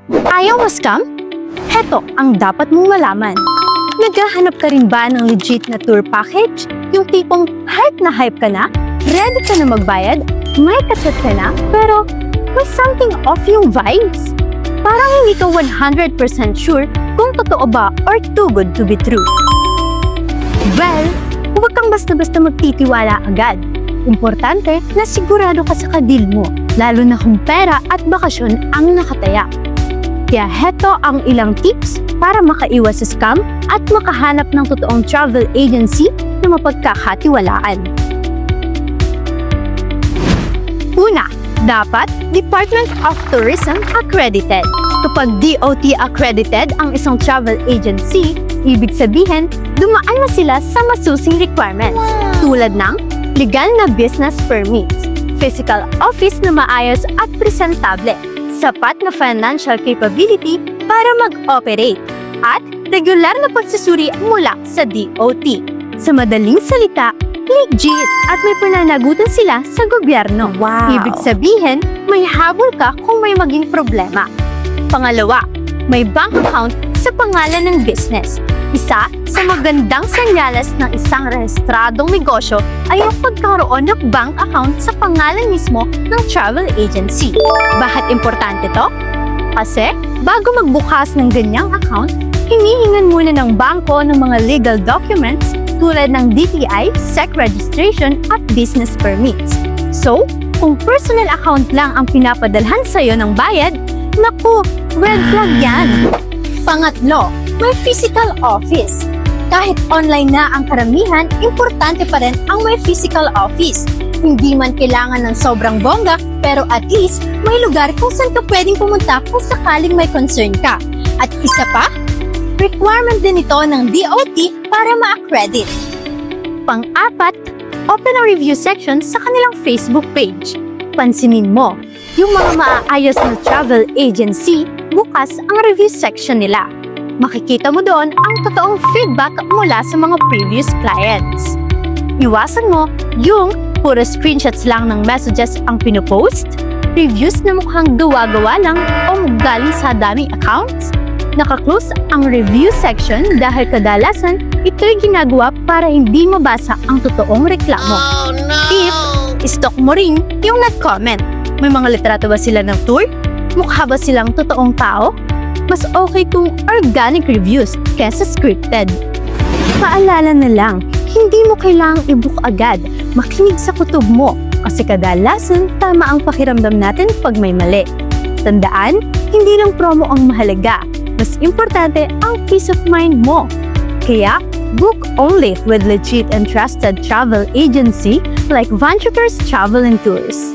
Ayaw mo scam? Heto ang dapat mong malaman. Naghahanap ka rin ba ng legit na tour package? Yung tipong hype na hype ka na, ready ka na magbayad, may kachat ka na, pero may something off yung vibes. Parang hindi ka 100% sure kung totoo ba or too good to be true. Well, huwag kang basta-basta magtitiwala agad. Importante na sigurado ka sa kadil mo, lalo na kung pera at bakasyon ang nakataya. Kaya heto ang ilang tips para makaiwas sa scam at makahanap ng totoong travel agency na mapagkakatiwalaan. Una, dapat Department of Tourism accredited. Kapag DOT accredited ang isang travel agency, ibig sabihin, dumaan na sila sa masusing requirements. Tulad ng legal na business permits, physical office na maayos at presentable, sapat na financial capability para mag-operate, at regular na pagsusuri mula sa DOT. Sa madaling salita, legit at may pananagutan sila sa gobyerno. Wow! Ibig sabihin, may habol ka kung may maging problema. Pangalawa, may bank account sa pangalan ng business. Isa sa magandang senyales ng isang rehistradong negosyo ay ang pagkaroon ng bank account sa pangalan mismo ng travel agency. Bakit importante to? Kasi bago magbukas ng ganyang account, hinihingan muna ng bangko ng mga legal documents tulad ng DTI, SEC registration at business permits. So, kung personal account lang ang pinapadalhan sa'yo ng bayad, naku, red flag yan! Pangatlo, may physical office. Kahit online na ang karamihan, importante pa rin ang may physical office. Hindi man kailangan ng sobrang bongga, pero at least may lugar kung saan ka pwedeng pumunta kung sakaling may concern ka. At isa pa, requirement din ito ng DOT para ma-accredit. Pang-apat, open ang review section sa kanilang Facebook page. Pansinin mo, yung mga maayos na travel agency, bukas ang review section nila. Makikita mo doon ang totoong feedback mula sa mga previous clients. Iwasan mo yung puro screenshots lang ng messages ang pinupost, reviews na mukhang gawa-gawa lang o galing sa daming accounts. Naka-close ang review section dahil kadalasan ito'y ginagawa para hindi mabasa ang totoong reklamo. Oh, no! I-stalk mo rin yung nag-comment. May mga litrato ba sila ng tour? Mukha ba silang totoong tao? Mas okay kung organic reviews kesa scripted. Paalala na lang, hindi mo kailangang i-book agad. Makinig sa kutob mo kasi kadalasan tama ang pakiramdam natin pag may mali. Tandaan, hindi lang promo ang mahalaga. Mas importante ang peace of mind mo. Kaya, book only with legit and trusted travel agency like Vantrukers Travel and Tours.